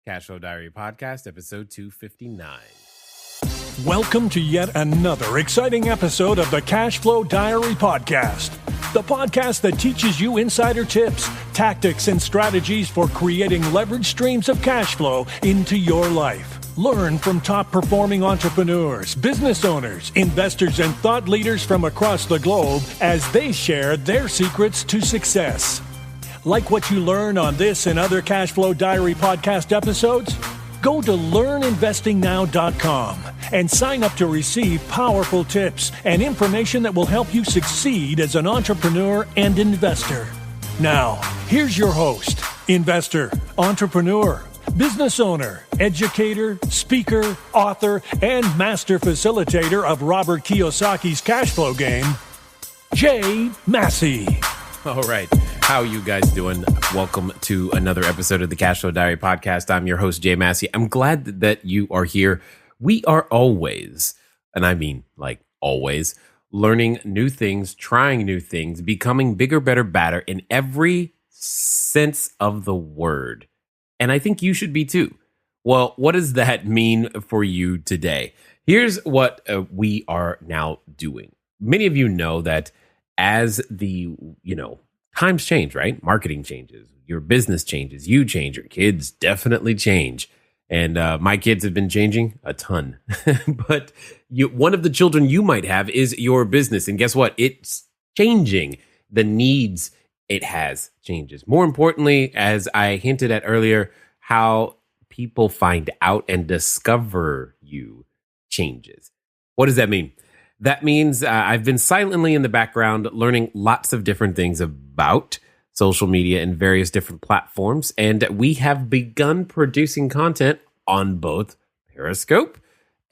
Cashflow Diary Podcast, episode 259. Welcome to yet another exciting episode of the Cashflow Diary Podcast, the podcast that teaches you insider tips, tactics, and strategies for creating leverage streams of cash flow into your life. Learn from top-performing entrepreneurs, business owners, investors, and thought leaders from across the globe as they share their secrets to success. Like what you learn on this and other Cashflow Diary podcast episodes? Go to learninvestingnow.com and sign up to receive powerful tips and information that will help you succeed as an entrepreneur and investor. Now, here's your host, investor, entrepreneur, business owner, educator, speaker, author, and master facilitator of Robert Kiyosaki's cash flow game, Jay Massey. All right. How you guys doing? Welcome to another episode of the Cashflow Diary Podcast. I'm your host, Jay Massey. I'm glad that you are here. We are always, and I mean like always, learning new things, trying new things, becoming bigger, better, badder in every sense of the word. And I think you should be too. Well, what does that mean for you today? Here's what we are now doing. Many of you know that as the, times change, right? Marketing changes, your business changes, you change, your kids definitely change. And my kids have been changing a ton. But one of the children you might have is your business. And guess what? It's changing. The needs it has changes. More importantly, as I hinted at earlier, how people find out and discover you changes. What does that mean? That means I've been silently in the background learning lots of different things about social media and various different platforms. And we have begun producing content on both Periscope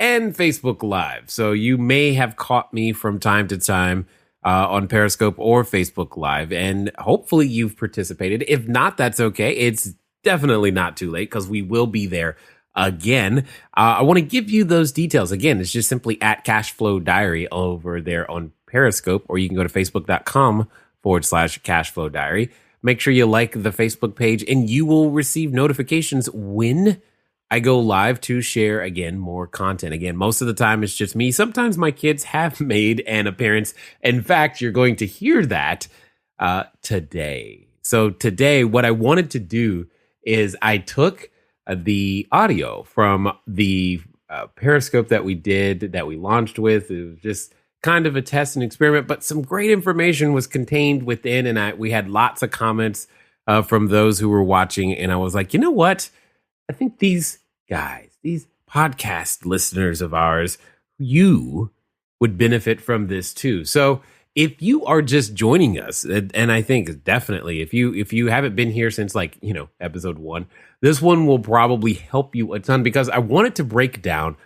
and Facebook Live. So you may have caught me from time to time on Periscope or Facebook Live. And hopefully you've participated. If not, that's okay. It's definitely not too late because we will be there again. I want to give you those details. Again, it's just simply at Cashflow Diary over there on Periscope, or you can go to facebook.com/Cashflow Diary. Make sure you like the Facebook page and you will receive notifications when I go live to share again more content. Again, most of the time it's just me. Sometimes my kids have made an appearance. In fact, you're going to hear that today. So today, what I wanted to do is I took the audio from the Periscope that we did, that we launched with. It was just kind of a test and experiment, but some great information was contained within. And we had lots of comments from those who were watching. And I was like, you know what? I think these guys, these podcast listeners of ours, you would benefit from this too. So if you are just joining us, and I think definitely if you haven't been here since episode 1, this one will probably help you a ton because I wanted to break down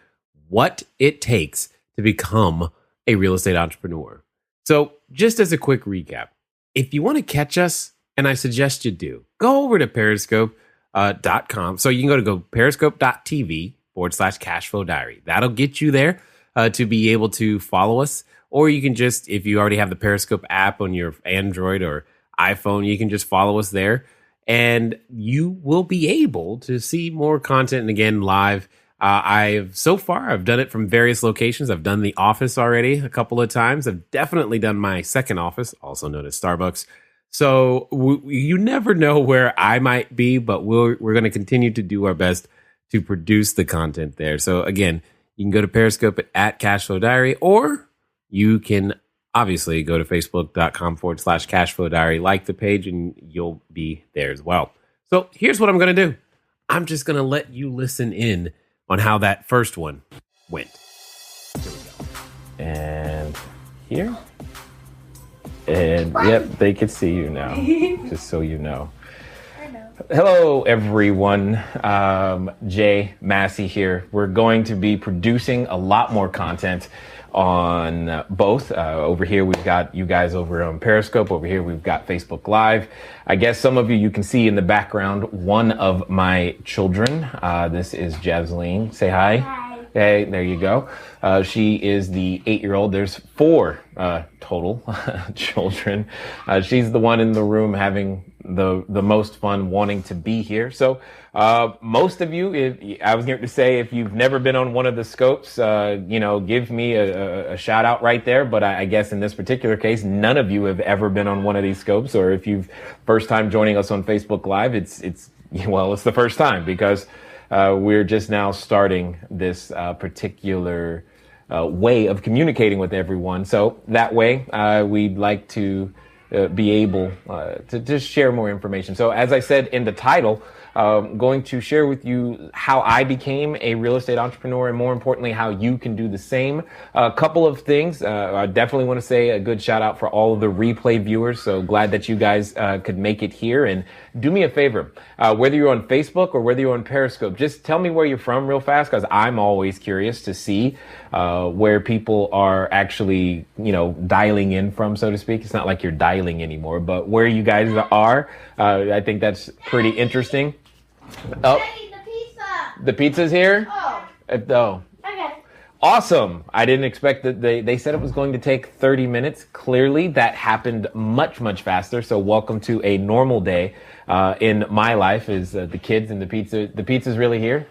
what it takes to become a real estate entrepreneur. So just as a quick recap, if you want to catch us, and I suggest you do, go over to periscope.com. So you can go periscope.tv/Cashflow Diary. That'll get you there to be able to follow us. Or you can just, if you already have the Periscope app on your Android or iPhone, you can just follow us there and you will be able to see more content. And again, live. I've done it from various locations. I've done the office already a couple of times. I've definitely done my second office, also known as Starbucks. So you never know where I might be, but we're going to continue to do our best to produce the content there. So again, you can go to Periscope at Cashflow Diary, or you can obviously go to facebook.com/Cashflow Diary, like the page, and you'll be there as well. So here's what I'm going to do. I'm just going to let you listen in on how that first one went. Here we go. And here. And yep, they can see you now, just so you know. Hello, everyone. Jay Massey here. We're going to be producing a lot more content on both. Over here, we've got you guys over on Periscope. Over here, we've got Facebook Live. I guess some of you can see in the background one of my children. This is Jasleen. Say hi. Hi. Okay, there you go. She is the 8-year-old. There's 4 total children. She's the one in the room having the most fun wanting to be here. So most of you, I was going to say, if you've never been on one of the scopes, give me a shout out right there. But I guess in this particular case, none of you have ever been on one of these scopes. Or if you've first time joining us on Facebook Live, it's the first time, because we're just now starting this particular way of communicating with everyone. So that way, we'd like to be able to just share more information. So as I said in the title, going to share with you how I became a real estate entrepreneur, and more importantly, how you can do the same. A couple of things. I definitely want to say a good shout out for all of the replay viewers. So glad that you guys could make it here. And do me a favor, whether you're on Facebook or whether you're on Periscope, just tell me where you're from real fast, because I'm always curious to see where people are actually, dialing in from, so to speak. It's not like you're dialing anymore, but where you guys are. I think that's pretty interesting. Oh, Hey, the pizza! the pizza's here? Oh, Oh, okay. awesome. I didn't expect that. They said it was going to take 30 minutes. Clearly, that happened much, much faster. So welcome to a normal day in my life, is the kids and the pizza. The pizza's really here.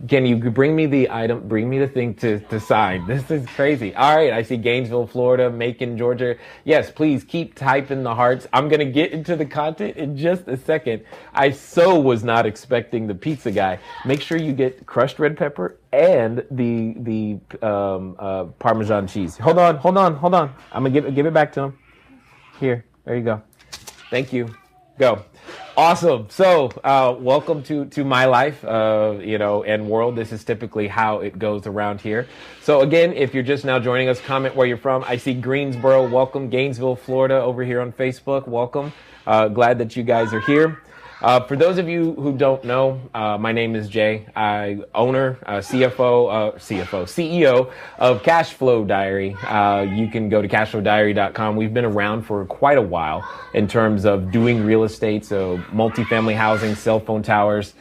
Can you bring me the item, bring me the thing to sign? This is crazy. All right, I see Gainesville, Florida, Macon, Georgia. Yes, please keep typing the hearts. I'm going to get into the content in just a second. I so was not expecting the pizza guy. Make sure you get crushed red pepper and the Parmesan cheese. Hold on. I'm going to give it back to him. Here, there you go. Thank you. Go. Awesome. So, welcome to my life, and world. This is typically how it goes around here. So again, if you're just now joining us, comment where you're from. I see Greensboro. Welcome. Gainesville, Florida over here on Facebook. Welcome. Glad that you guys are here. For those of you who don't know, my name is Jay. I owner, CEO of Cashflow Diary. You can go to cashflowdiary.com. We've been around for quite a while in terms of doing real estate. So multifamily housing, cell phone towers,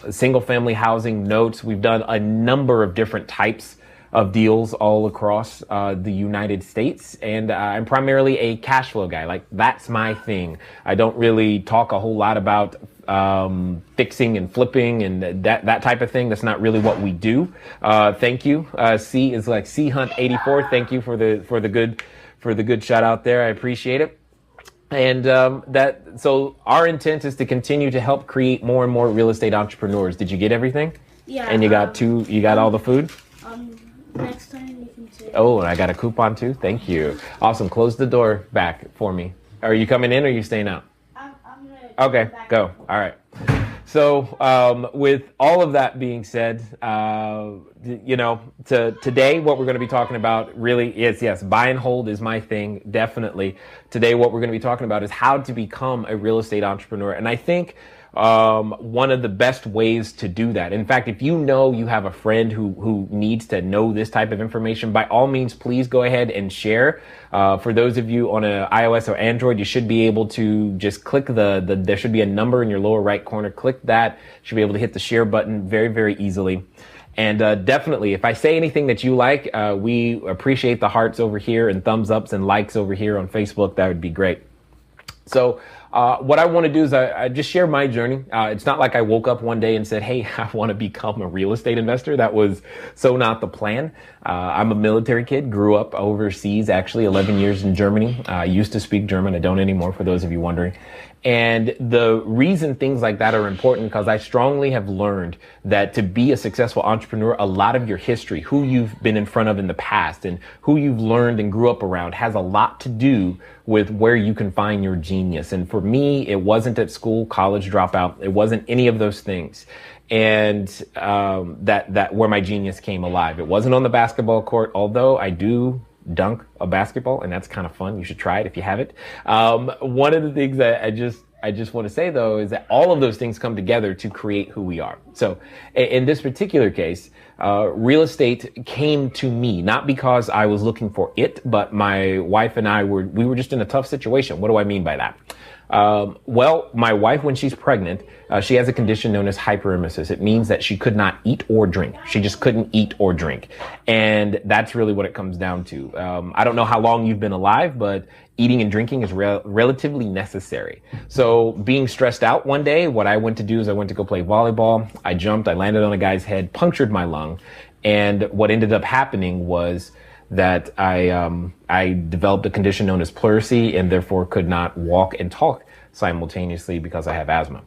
single family housing, notes. We've done a number of different types of deals all across the United States. And I'm primarily a cash flow guy. Like, that's my thing. I don't really talk a whole lot about fixing and flipping and that type of thing. That's not really what we do. Thank you. C is like C Hunt 84. Thank you for the good shout out there. I appreciate it. And so our intent is to continue to help create more and more real estate entrepreneurs. Did you get everything? Yeah. And you got all the food? Next time you can say. Oh, and I got a coupon too. Thank you. Awesome. Close the door back for me. Are you coming in or are you staying out? I'm gonna. Okay, go. All right. So, with all of that being said, today what we're going to be talking about really is, yes, buy and hold is my thing, definitely. Today what we're going to be talking about is how to become a real estate entrepreneur. And I think one of the best ways to do that. In fact, if you know you have a friend who needs to know this type of information, by all means, please go ahead and share. For those of you on an iOS or Android, you should be able to just click there should be a number in your lower right corner. Click that. You should be able to hit the share button very, very easily. And definitely, if I say anything that you like, we appreciate the hearts over here and thumbs ups and likes over here on Facebook. That would be great. So what I want to do is I just share my journey. It's not like I woke up one day and said, hey, I want to become a real estate investor. That was so not the plan. I'm a military kid, grew up overseas, actually 11 years in Germany. I used to speak German. I don't anymore, for those of you wondering. And the reason things like that are important, because I strongly have learned that to be a successful entrepreneur, a lot of your history, who you've been in front of in the past and who you've learned and grew up around, has a lot to do with where you can find your genius. And for me, it wasn't at school, college dropout. It wasn't any of those things. And that where my genius came alive. It wasn't on the basketball court, although I do dunk a basketball, and that's kind of fun. You should try it if you haven't. One of the things that I just want to say, though, is that all of those things come together to create who we are. So in this particular case, real estate came to me, not because I was looking for it, but my wife and I we were just in a tough situation. What do I mean by that? Well, my wife, when she's pregnant, she has a condition known as hyperemesis. It means that she could not eat or drink. She just couldn't eat or drink. And that's really what it comes down to. I don't know how long you've been alive, but eating and drinking is relatively necessary. So being stressed out one day, what I went to do is I went to go play volleyball. I jumped, I landed on a guy's head, punctured my lung. And what ended up happening was that I developed a condition known as pleurisy and therefore could not walk and talk simultaneously because I have asthma.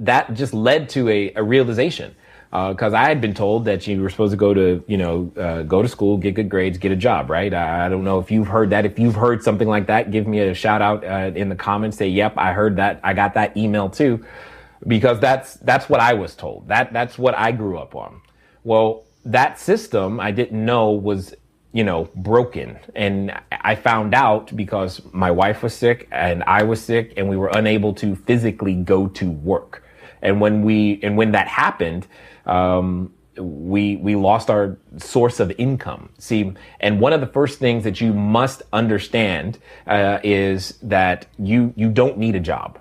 That just led to a realization, because I had been told that you were supposed to go to school, get good grades, get a job, right? I don't know if you've heard that. If you've heard something like that, give me a shout out in the comments. Say, yep, I heard that. I got that email too, because that's what I was told. That's what I grew up on. Well, that system I didn't know was broken. And I found out because my wife was sick and I was sick and we were unable to physically go to work. And when that happened, we lost our source of income. See, and one of the first things that you must understand, is that you don't need a job.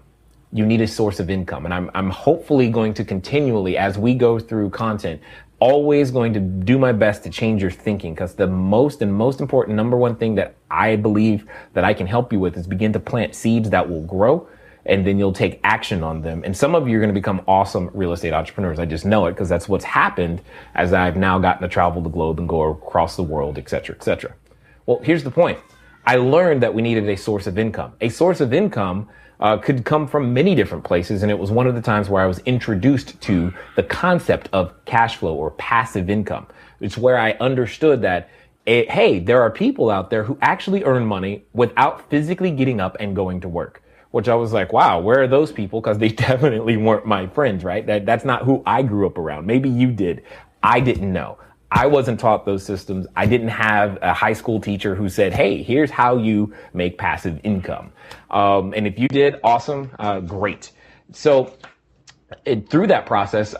You need a source of income. And I'm hopefully going to continually, as we go through content, always going to do my best to change your thinking, because the most important number one thing that I believe that I can help you with is begin to plant seeds that will grow, and then you'll take action on them. And some of you are going to become awesome real estate entrepreneurs. I just know it because that's what's happened as I've now gotten to travel the globe and go across the world, et cetera, et cetera. Well, here's the point. I learned that we needed a source of income. A source of income could come from many different places. And it was one of the times where I was introduced to the concept of cash flow or passive income. It's where I understood that, hey, there are people out there who actually earn money without physically getting up and going to work, which I was like, wow, where are those people? Because they definitely weren't my friends, right? That's not who I grew up around. Maybe you did. I didn't know. I wasn't taught those systems. I didn't have a high school teacher who said, hey, here's how you make passive income. And if you did, awesome, great. So through that process,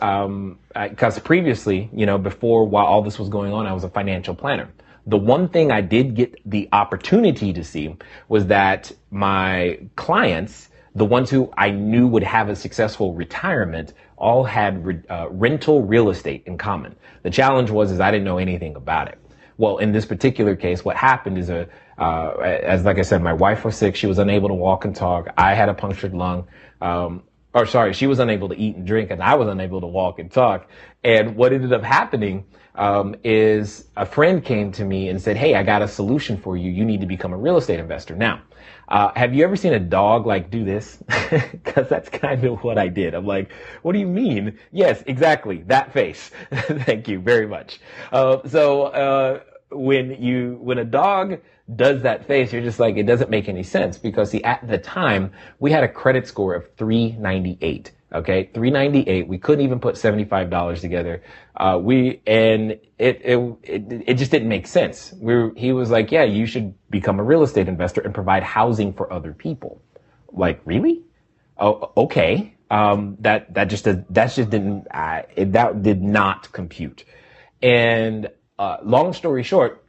because previously, while all this was going on, I was a financial planner. The one thing I did get the opportunity to see was that my clients, the ones who I knew would have a successful retirement, all had rental real estate in common. The challenge was I didn't know anything about it. Well, in this particular case, what happened is as like I said, my wife was sick. She was unable to walk and talk. I had a punctured lung. She was unable to eat and drink, and I was unable to walk and talk. And what ended up happening is a friend came to me and said, hey, I got a solution for you. You need to become a real estate investor. Now, have you ever seen a dog do this? Because that's kind of what I did. I'm like, what do you mean? Yes, exactly. That face. Thank you very much. When a dog does that face, you're just like, it doesn't make any sense, because at the time we had a credit score of 398. Okay, 398. We couldn't even put $75 together. It just didn't make sense. He was like, yeah, you should become a real estate investor and provide housing for other people. Like, really? Oh, okay. That did not compute. And long story short,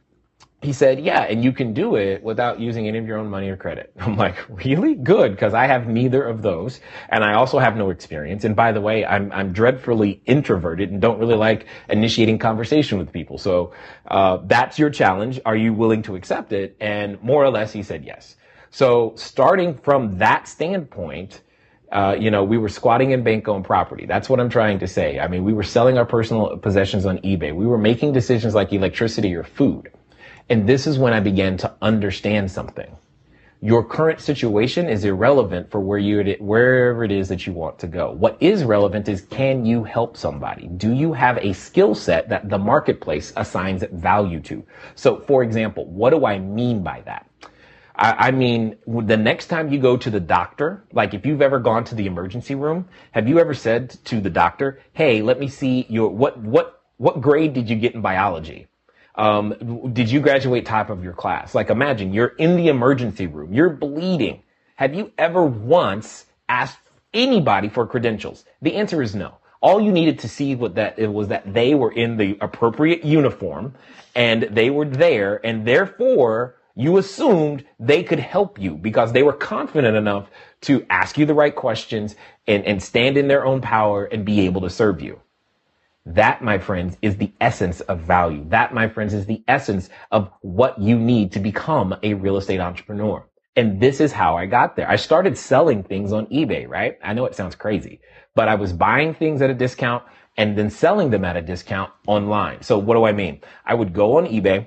he said, yeah, and you can do it without using any of your own money or credit. I'm like, really? Good, because I have neither of those, and I also have no experience. And by the way, I'm dreadfully introverted and don't really like initiating conversation with people. So that's your challenge. Are you willing to accept it? And more or less, he said yes. So starting from that standpoint, we were squatting in bank-owned property. That's what I'm trying to say. I mean, we were selling our personal possessions on eBay. We were making decisions like electricity or food. And this is when I began to understand something. Your current situation is irrelevant for wherever it is that you want to go. What is relevant is, can you help somebody? Do you have a skill set that the marketplace assigns value to? So, for example, what do I mean by that? I mean, the next time you go to the doctor, like if you've ever gone to the emergency room, have you ever said to the doctor, hey, let me see what grade did you get in biology? Did you graduate top of your class? Like, imagine you're in the emergency room, you're bleeding. Have you ever once asked anybody for credentials? The answer is no. All you needed to see was that they were in the appropriate uniform and they were there, and therefore You assumed they could help you because they were confident enough to ask you the right questions and stand in their own power and be able to serve you. That, my friends, is the essence of value. That, my friends, is the essence of what you need to become a real estate entrepreneur. And this is how I got there. I started selling things on eBay, right? I know it sounds crazy, but I was buying things at a discount and then selling them at a discount online. So what do I mean? I would go on eBay,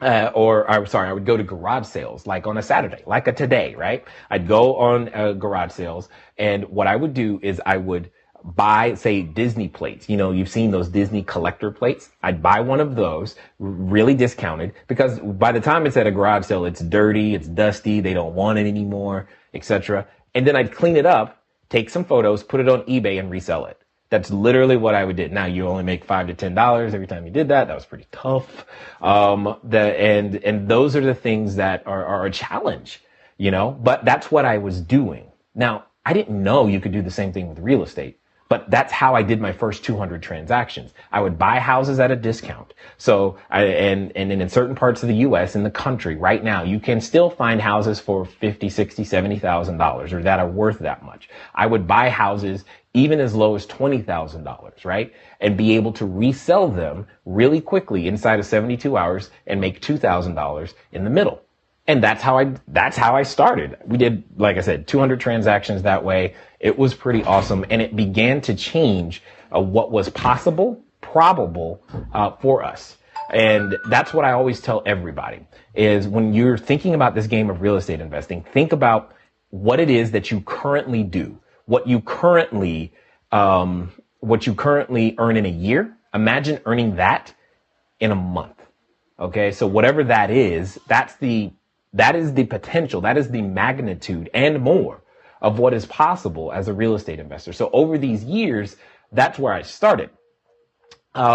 I would go to garage sales, like on a Saturday, like a today, right? I'd go on garage sales, and what I would do is I would buy, say, Disney plates. You know, you've seen those Disney collector plates. I'd buy one of those, really discounted, because by the time it's at a garage sale, it's dirty, it's dusty, they don't want it anymore, etc. And then I'd clean it up, take some photos, put it on eBay, and resell it. That's literally what I would do. Now, you only make $5 to $10 every time you did that. That was pretty tough. And those are the things that are a challenge, you know, but that's what I was doing. Now, I didn't know you could do the same thing with real estate, but that's how I did my first 200 transactions. I would buy houses at a discount. So and in certain parts of the US, in the country right now, you can still find houses for $50,000, $60,000, $70,000 or that are worth that much. I would buy houses even as low as $20,000, right? And be able to resell them really quickly inside of 72 hours and make $2,000 in the middle. And that's how I started. We did, like I said, 200 transactions that way. It was pretty awesome. And it began to change what was possible, probable for us. And that's what I always tell everybody is when you're thinking about this game of real estate investing, think about what it is that you currently do. What you currently earn in a year, imagine earning that in a month. Okay. So whatever that is, that is the potential. That is the magnitude and more of what is possible as a real estate investor. So over these years, that's where I started. And,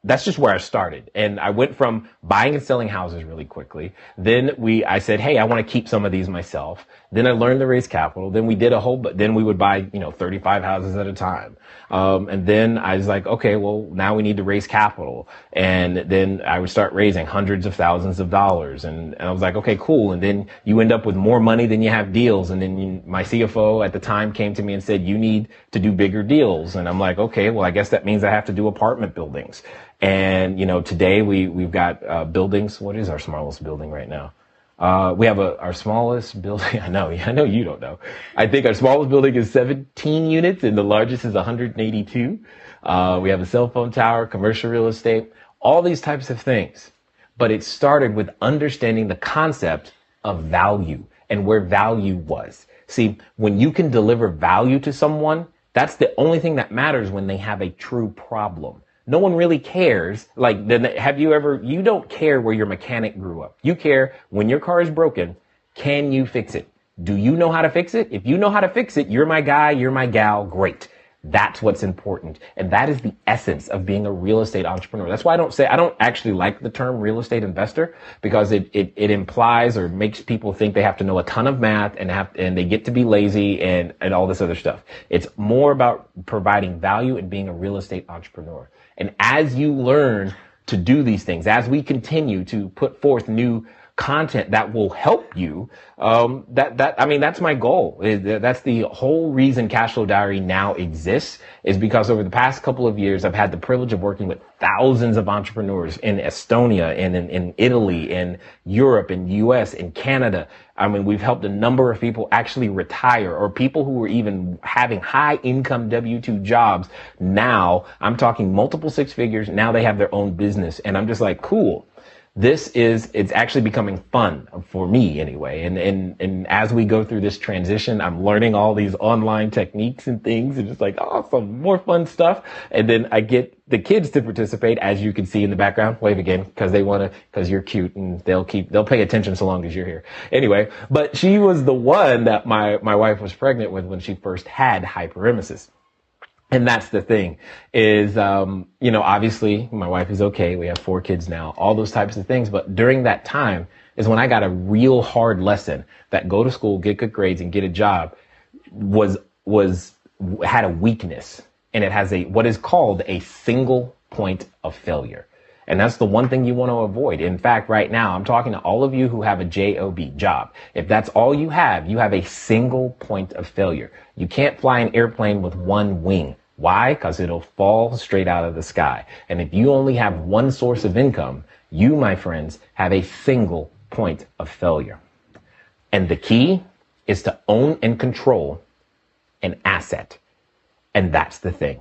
that's just where I started. And I went from buying and selling houses really quickly. Then I said, hey, I want to keep some of these myself. Then I learned to raise capital. Then then we would buy, 35 houses at a time. And then I was like, okay, well, now we need to raise capital. And then I would start raising hundreds of thousands of dollars. And I was like, okay, cool. And then you end up with more money than you have deals. And then my CFO at the time came to me and said, you need to do bigger deals. And I'm like, okay, well, I guess that means I have to do apartment buildings. And, today we've got, buildings. What is our smallest building right now? We have our smallest building. I know you don't know. I think our smallest building is 17 units and the largest is 182. We have a cell phone tower, commercial real estate, all these types of things. But it started with understanding the concept of value and where value was. See, when you can deliver value to someone, that's the only thing that matters when they have a true problem. No one really cares. You don't care where your mechanic grew up. You care when your car is broken, can you fix it? Do you know how to fix it? If you know how to fix it, you're my guy, you're my gal, great. That's what's important. And that is the essence of being a real estate entrepreneur. That's why I don't actually like the term real estate investor because it implies or makes people think they have to know a ton of math and they get to be lazy and all this other stuff. It's more about providing value and being a real estate entrepreneur. And as you learn to do these things, as we continue to put forth new content that will help you, that's my goal. That's the whole reason Cashflow Diary now exists is because over the past couple of years, I've had the privilege of working with thousands of entrepreneurs in Estonia and in Italy, in Europe, in US, in Canada. We've helped a number of people actually retire or people who were even having high income W-2 jobs. Now I'm talking multiple six figures. Now they have their own business. And I'm just like, cool. It's actually becoming fun for me anyway. And as we go through this transition, I'm learning all these online techniques and things and just like, awesome, more fun stuff. And then I get the kids to participate, as you can see in the background. Wave again, because you're cute and they'll pay attention so long as you're here. Anyway, but she was the one that my wife was pregnant with when she first had hyperemesis. And that's the thing is, obviously my wife is okay. We have 4 kids now, all those types of things. But during that time is when I got a real hard lesson that go to school, get good grades and get a job had a weakness. and it has what is called a single point of failure. And that's the one thing you want to avoid. In fact, right now, I'm talking to all of you who have a job. If that's all you have a single point of failure. You can't fly an airplane with one wing. Why? Because it'll fall straight out of the sky. And if you only have one source of income, you, my friends, have a single point of failure. And the key is to own and control an asset. And that's the thing.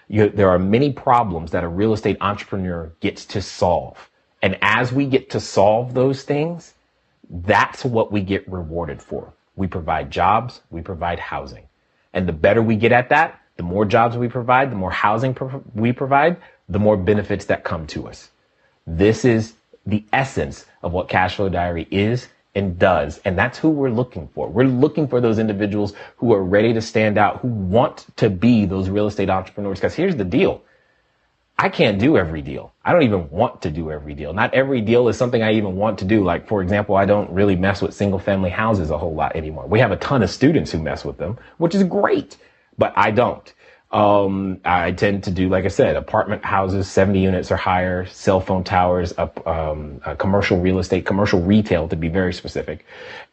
There are many problems that a real estate entrepreneur gets to solve. And as we get to solve those things, that's what we get rewarded for. We provide jobs, we provide housing. And the better we get at that, the more jobs we provide, the more housing we provide, the more benefits that come to us. This is the essence of what Cashflow Diary is and does. And that's who we're looking for. We're looking for those individuals who are ready to stand out, who want to be those real estate entrepreneurs. Because here's the deal. I can't do every deal. I don't even want to do every deal. Not every deal is something I even want to do. Like, for example, I don't really mess with single family houses a whole lot anymore. We have a ton of students who mess with them, which is great, but I don't. I tend to do, like I said, apartment houses, 70 units or higher, cell phone towers, commercial real estate, commercial retail to be very specific.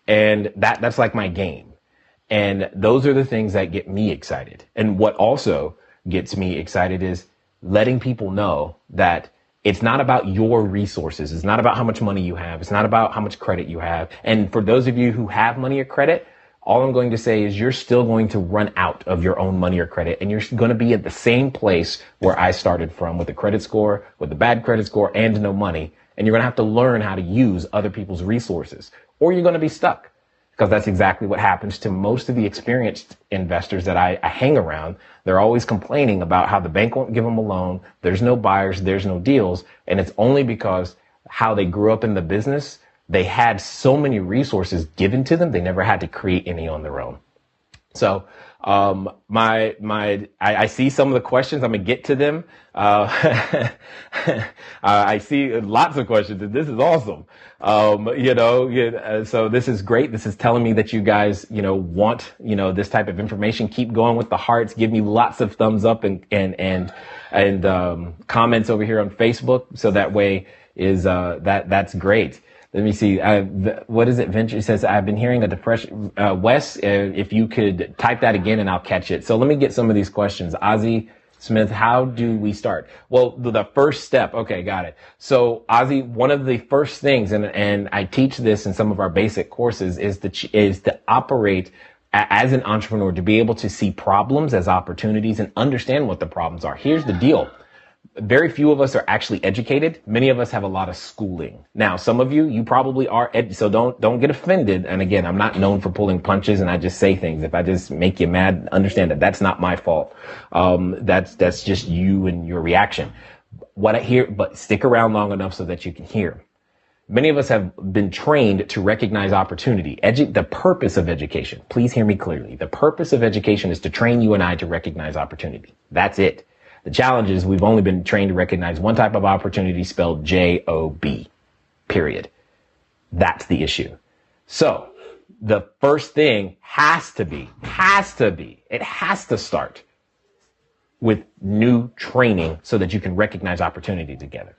And that's like my game. And those are the things that get me excited. And what also gets me excited is letting people know that it's not about your resources. It's not about how much money you have. It's not about how much credit you have. And for those of you who have money or credit, all I'm going to say is you're still going to run out of your own money or credit, and you're going to be at the same place where I started from, with a credit score, with a bad credit score, and no money. And you're going to have to learn how to use other people's resources, or you're going to be stuck, because that's exactly what happens to most of the experienced investors that I hang around. They're always complaining about how the bank won't give them a loan. There's no buyers. There's no deals. And it's only because how they grew up in the business. They had so many resources given to them, they never had to create any on their own. So, I see some of the questions. I'm gonna get to them. I see lots of questions, and this is awesome. So this is great. This is telling me that you guys, want, this type of information. Keep going with the hearts. Give me lots of thumbs up and comments over here on Facebook. So that way that's great. Let me see. What is it? Venture says, I've been hearing a depression. Wes, if you could type that again and I'll catch it. So let me get some of these questions. Ozzy Smith, how do we start? Well, the first step. Okay, got it. So Ozzy, one of the first things, and I teach this in some of our basic courses, is to operate as an entrepreneur, to be able to see problems as opportunities and understand what the problems are. Here's the deal. Very few of us are actually educated. Many of us have a lot of schooling. Now, some of you probably are, so don't get offended. And again, I'm not known for pulling punches and I just say things. If I just make you mad, understand that that's not my fault. That's just you and your reaction. What I hear, but stick around long enough so that you can hear. Many of us have been trained to recognize opportunity. The purpose of education, please hear me clearly. The purpose of education is to train you and I to recognize opportunity. That's it. The challenge is we've only been trained to recognize one type of opportunity, spelled J-O-B, period. That's the issue. So the first thing has to start with new training so that you can recognize opportunity together.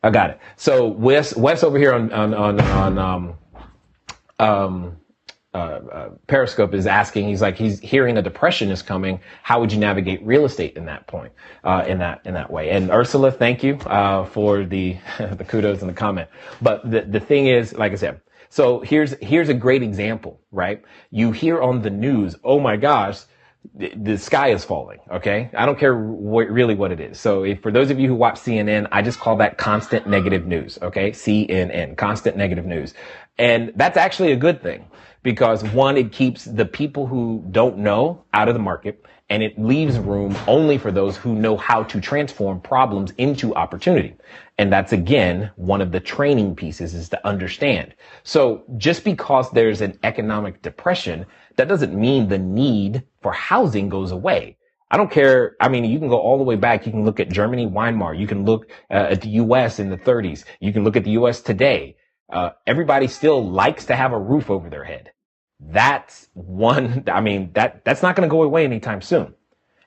I got it. So Wes over here on Periscope is asking, he's hearing a depression is coming. How would you navigate real estate in that point, in that way? And Ursula, thank you, for the kudos in the comment. But the thing is, like I said, so here's a great example, right? You hear on the news, oh my gosh, the sky is falling. Okay. I don't care really what it is. So for those of you who watch CNN, I just call that constant negative news. Okay. CNN, constant negative news. And that's actually a good thing. Because one, it keeps the people who don't know out of the market, and it leaves room only for those who know how to transform problems into opportunity. And that's, again, one of the training pieces, is to understand. So just because there's an economic depression, that doesn't mean the need for housing goes away. I don't care. I mean, you can go all the way back. You can look at Germany, Weimar. You can look at the U.S. in the 30s. You can look at the U.S. today. Everybody still likes to have a roof over their head. That's one, I mean, that's not going to go away anytime soon.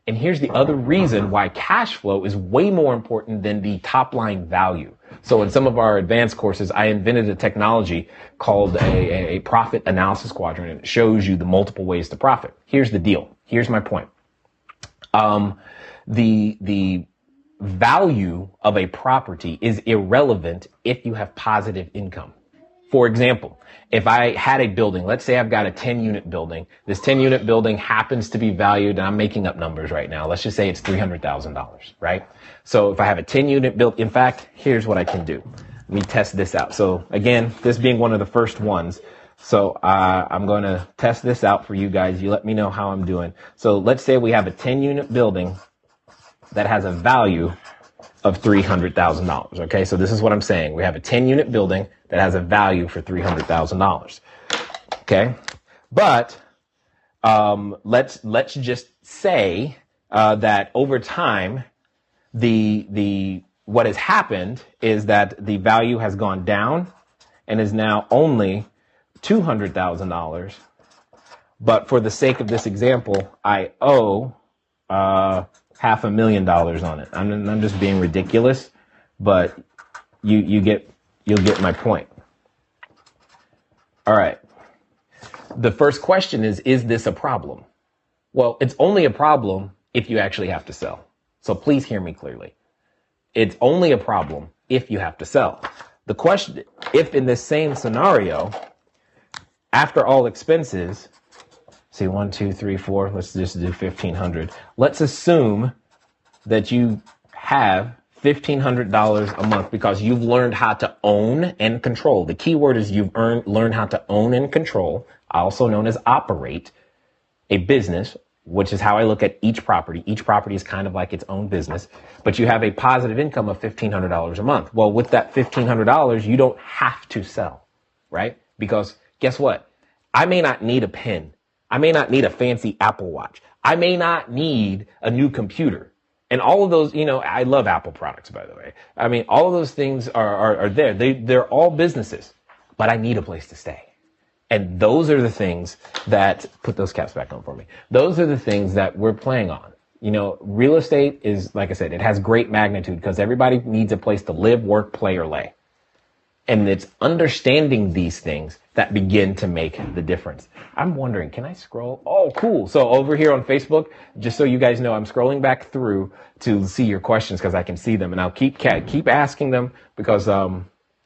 And here's the other reason why cash flow is way more important than the top line value. So in some of our advanced courses, I invented a technology called a profit analysis quadrant, and it shows you the multiple ways to profit. Here's the deal. Here's my point. The value of a property is irrelevant if you have positive income. For example, if I had a building, let's say I've got a 10-unit building. This 10-unit building happens to be valued, and I'm making up numbers right now. Let's just say it's $300,000, right? So if I have a 10-unit build, in fact, here's what I can do. Let me test this out. So again, this being one of the first ones. So I'm going to test this out for you guys. You let me know how I'm doing. So let's say we have a 10-unit building that has a value of $300,000. Okay, so this is what I'm saying. We have a 10-unit building that has a value for $300,000. Okay, but let's just say that over time, what has happened is that the value has gone down and is now only $200,000. But for the sake of this example, I owe $500,000 on it. I'm just being ridiculous, but you'll get my point. All right. The first question is this a problem? Well, it's only a problem if you actually have to sell. So please hear me clearly. It's only a problem if you have to sell. The question, if in this same scenario, after all expenses, see 1, 2, 3, 4, let's just do 1,500. Let's assume that you have $1,500 a month because you've learned how to own and control. The key word is you've learned how to own and control, also known as operate a business, which is how I look at each property. Each property is kind of like its own business, but you have a positive income of $1,500 a month. Well, with that $1,500, you don't have to sell, right? Because guess what? I may not need a pen. I may not need a fancy Apple Watch. I may not need a new computer. And all of those, I love Apple products, by the way. I mean, all of those things are there. They're all businesses, but I need a place to stay. And those are the things that, put those caps back on for me. Those are the things that we're playing on. Real estate is, like I said, it has great magnitude because everybody needs a place to live, work, play, or lay. And it's understanding these things that begin to make the difference. I'm wondering, can I scroll? Oh, cool. So over here on Facebook, just so you guys know, I'm scrolling back through to see your questions because I can see them. And I'll keep asking them because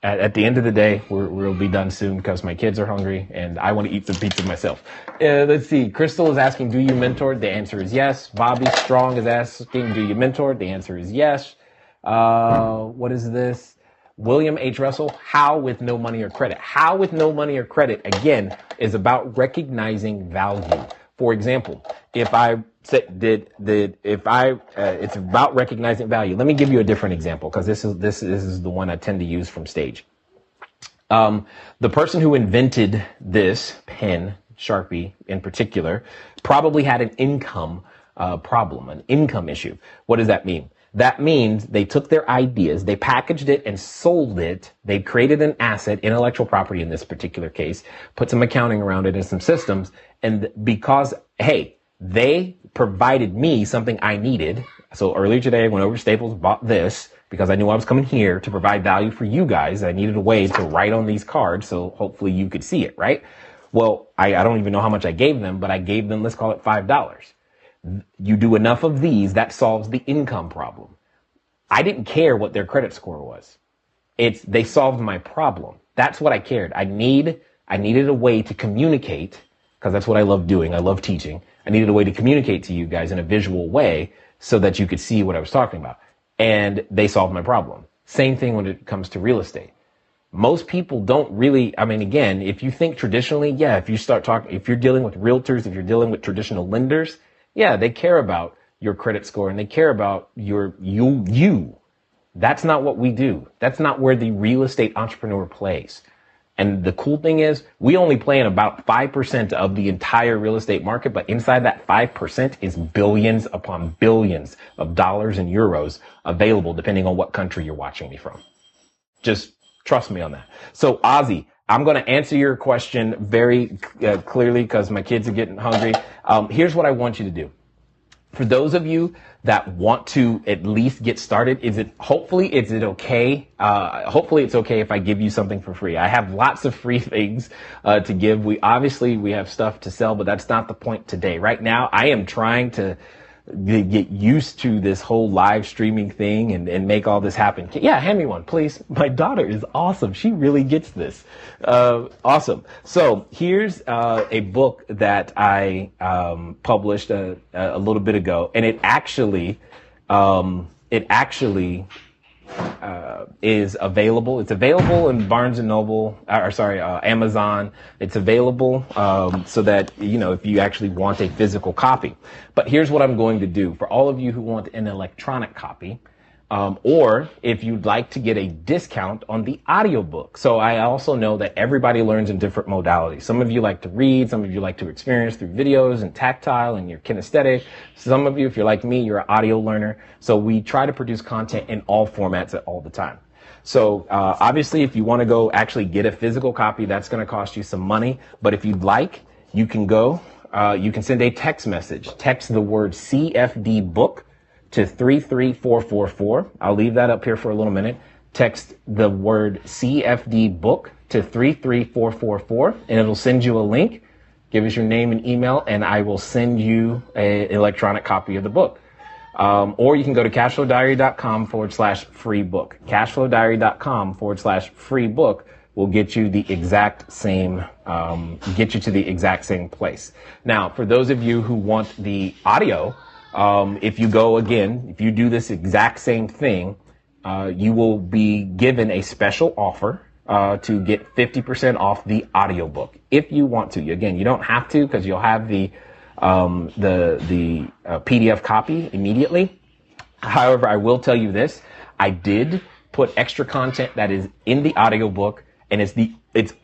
at the end of the day, we'll be done soon because my kids are hungry and I want to eat some pizza myself. Let's see. Crystal is asking, do you mentor? The answer is yes. Bobby Strong is asking, do you mentor? The answer is yes. What is this? William H. Russell, how with no money or credit? How with no money or credit, again, is about recognizing value. For example, it's about recognizing value. Let me give you a different example because this is the one I tend to use from stage. The person who invented this pen, Sharpie in particular, probably had an income problem, an income issue. What does that mean? That means they took their ideas, they packaged it and sold it. They created an asset, intellectual property in this particular case, put some accounting around it and some systems. And because, hey, they provided me something I needed. So earlier today, I went over to Staples, bought this because I knew I was coming here to provide value for you guys. I needed a way to write on these cards so hopefully you could see it, right? Well, I don't even know how much I gave them, but I gave them, let's call it $5. You do enough of these, that solves the income problem. I didn't care what their credit score was. They solved my problem. That's what I cared. I needed a way to communicate because that's what I love doing. I love teaching. I needed a way to communicate to you guys in a visual way so that you could see what I was talking about. And they solved my problem. Same thing when it comes to real estate. Most people don't really, again, if you think traditionally, yeah, if you're dealing with realtors, if you're dealing with traditional lenders, yeah, they care about your credit score and they care about you. That's not what we do. That's not where the real estate entrepreneur plays. And the cool thing is we only play in about 5% of the entire real estate market, but inside that 5% is billions upon billions of dollars and euros available depending on what country you're watching me from. Just trust me on that. So Ozzy, I'm going to answer your question very clearly because my kids are getting hungry. Here's what I want you to do. For those of you that want to at least get started, hopefully it's okay if I give you something for free. I have lots of free things to give. We have stuff to sell, but that's not the point today. Right now, I am trying to get used to this whole live streaming thing and make all this happen. Yeah, hand me one, please. My daughter is awesome. She really gets this. Awesome. So here's a book that I published a little bit ago, and it actually is available. It's available in Barnes and Noble, Amazon. It's available so that, if you actually want a physical copy. But here's what I'm going to do for all of you who want an electronic copy, or if you'd like to get a discount on the audiobook. So I also know that everybody learns in different modalities. Some of you like to read, some of you like to experience through videos and tactile and you're kinesthetic. Some of you, if you're like me, you're an audio learner. So we try to produce content in all formats at all the time. So obviously, if you want to go actually get a physical copy, that's going to cost you some money. But if you'd like, you can you can send a text message. Text the word CFD book to 33444. I'll leave that up here for a little minute. Text the word CFD book to 33444, and it'll send you a link. Give us your name and email, and I will send you an electronic copy of the book. Or you can go to cashflowdiary.com/free book. Cashflowdiary.com/free book will get you the exact same, to the exact same place. Now, for those of you who want the audio, if you do this exact same thing, you will be given a special offer to get 50% off the audiobook if you want to. Again, you don't have to, because you'll have the PDF copy immediately. However, I will tell you this: I did put extra content that is in the audiobook, and it's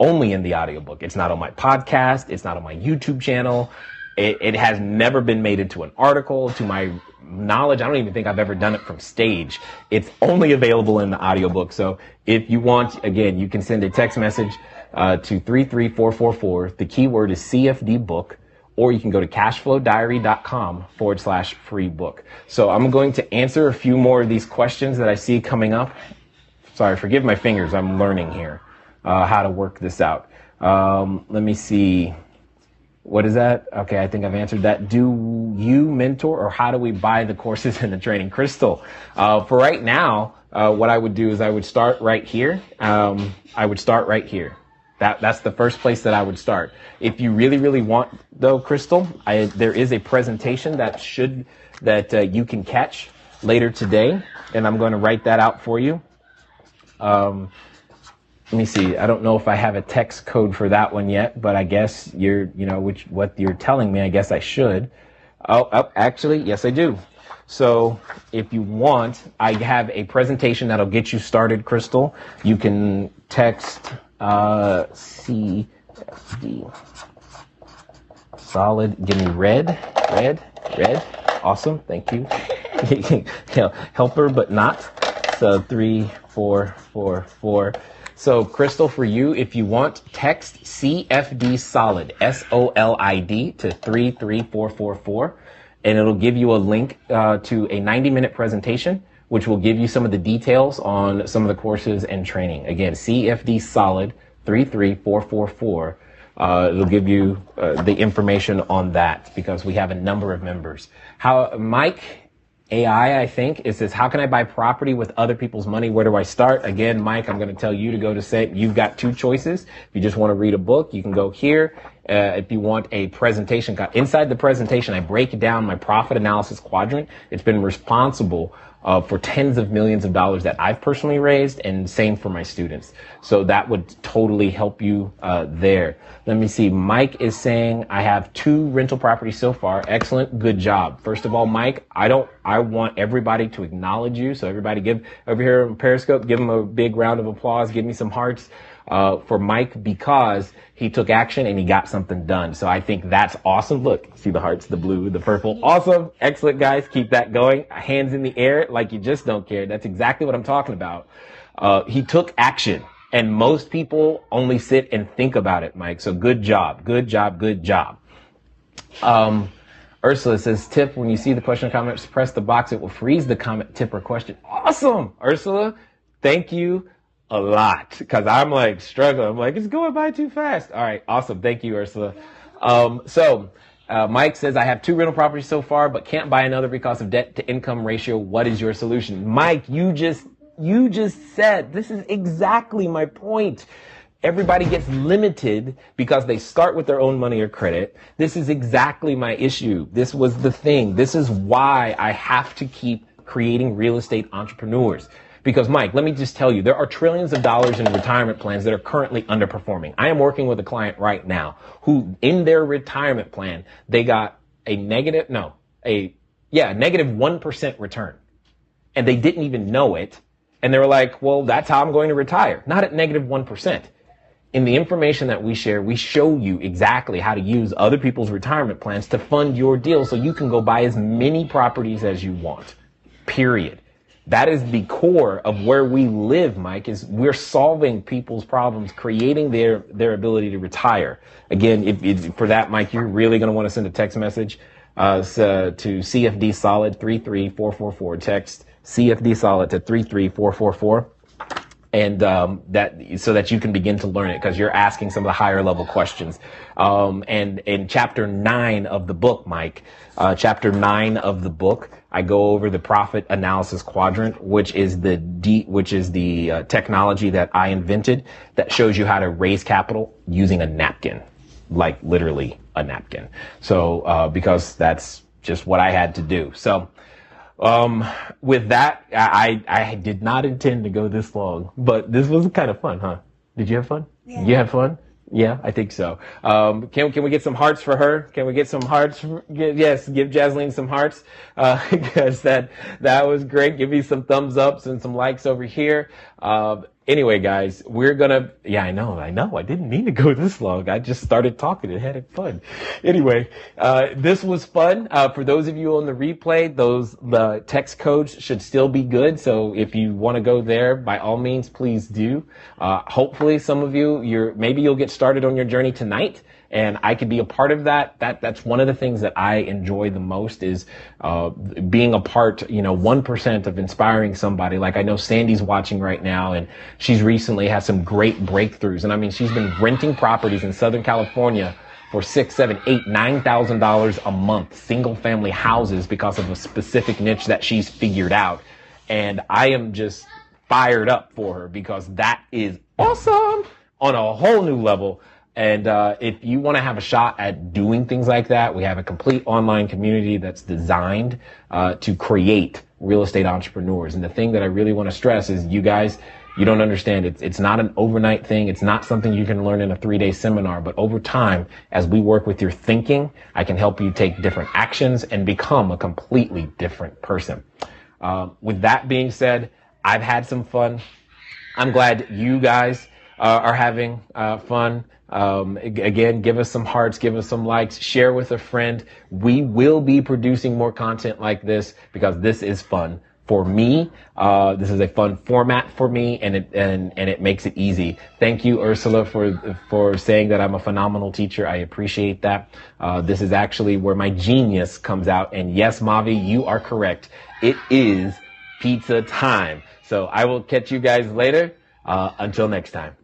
only in the audiobook. It's not on my podcast. It's not on my YouTube channel. It has never been made into an article. To my knowledge, I don't even think I've ever done it from stage. It's only available in the audiobook. So if you want, again, you can send a text message to 33444. The keyword is CFD book, or you can go to cashflowdiary.com/free book. So I'm going to answer a few more of these questions that I see coming up. Sorry, forgive my fingers. I'm learning here how to work this out. Let me see. What is that? Okay, I think I've answered that. Do you mentor, or how do we buy the courses and the training? Crystal, for right now, what I would do is I would start right here. That's the first place that I would start. If you really, really want, though, Crystal, there is a presentation that you can catch later today, and I'm going to write that out for you. Let me see. I don't know if I have a text code for that one yet, but I guess what you're telling me, I guess I should. Oh, actually, yes, I do. So if you want, I have a presentation that'll get you started, Crystal. You can text CFD solid. Give me red. Awesome. Thank you. Helper, but not. So 3444. So Crystal, for you, if you want, text CFD solid, SOLID, to 33444, and it'll give you a link to a 90-minute presentation, which will give you some of the details on some of the courses and training. Again, CFD solid, 33444. It'll give you the information on that, because we have a number of members. Mike AI, I think, it says, how can I buy property with other people's money? Where do I start? Again, Mike, I'm going to tell you to go to say, you've got two choices. If you just want to read a book, you can go here. If you want a presentation, inside the presentation, I break down my profit analysis quadrant. It's been responsible for tens of millions of dollars that I've personally raised, and same for my students. So that would totally help you there. Let me see. Mike is saying, I have 2 rental properties so far. Excellent. Good job. First of all, Mike, I want everybody to acknowledge you. So everybody give over here on Periscope, give him a big round of applause. Give me some hearts for Mike, because he took action and he got something done. So I think that's awesome. Look, see the hearts, the blue, the purple. Awesome. Excellent, guys. Keep that going. Hands in the air like you just don't care. That's exactly what I'm talking about. He took action, and most people only sit and think about it, Mike. So good job. Good job. Good job. Ursula says, tip, when you see the question or comment, just press the box. It will freeze the comment, tip, or question. Awesome, Ursula. Thank you a lot, because I'm like struggling. I'm like, it's going by too fast. All right, awesome. Thank you, Ursula. Mike says, I have 2 rental properties so far, but can't buy another because of debt to income ratio. What is your solution? Mike, you just said, this is exactly my point. Everybody gets limited because they start with their own money or credit. This is exactly my issue. This was the thing. This is why I have to keep creating real estate entrepreneurs. Because, Mike, let me just tell you, there are trillions of dollars in retirement plans that are currently underperforming. I am working with a client right now who, in their retirement plan, they got a negative 1% return. And they didn't even know it. And they were like, well, that's how I'm going to retire. Not at negative 1%. In the information that we share, we show you exactly how to use other people's retirement plans to fund your deal so you can go buy as many properties as you want. Period. That is the core of where we live, Mike, is we're solving people's problems, creating their ability to retire. Again, if for that, Mike, you're really going to want to send a text message to CFD Solid 33444. Text CFD Solid to 33444. And so that you can begin to learn it, because you're asking some of the higher level questions. And in chapter 9 of the book, Mike, chapter 9 of the book, I go over the profit analysis quadrant, which is the technology that I invented that shows you how to raise capital using a napkin, like literally a napkin. So because that's just what I had to do. So. With that, I did not intend to go this long, but this was kind of fun, huh? Did you have fun? Yeah. You had fun? Yeah, I think so. Can we get some hearts for her? Can we get some hearts? Yes, give Jasleen some hearts, because that was great. Give me some thumbs ups and some likes over here. Anyway, guys, we're gonna, I know. I didn't mean to go this long. I just started talking and had fun. Anyway, this was fun. For those of you on the replay, the text codes should still be good. So if you want to go there, by all means, please do. Hopefully some of you, maybe you'll get started on your journey tonight. And I could be a part of that. That's one of the things that I enjoy the most is being a part, 1% of inspiring somebody. Like I know Sandy's watching right now, and she's recently had some great breakthroughs. And I mean, she's been renting properties in Southern California for $6,000, $7,000, $8,000, $9,000 a month, single family houses, because of a specific niche that she's figured out. And I am just fired up for her, because that is awesome on a whole new level. And if you want to have a shot at doing things like that, we have a complete online community that's designed to create real estate entrepreneurs. And the thing that I really want to stress is, you guys, you don't understand. It's not an overnight thing. It's not something you can learn in a 3-day seminar. But over time, as we work with your thinking, I can help you take different actions and become a completely different person. With that being said, I've had some fun. I'm glad you guys are having fun. Again, give us some hearts, give us some likes, share with a friend. We will be producing more content like this, because this is fun for me. This is a fun format for me, and it makes it easy. Thank you, Ursula, for saying that I'm a phenomenal teacher. I appreciate that. This is actually where my genius comes out. And yes, Mavi, you are correct. It is pizza time. So I will catch you guys later. Until next time.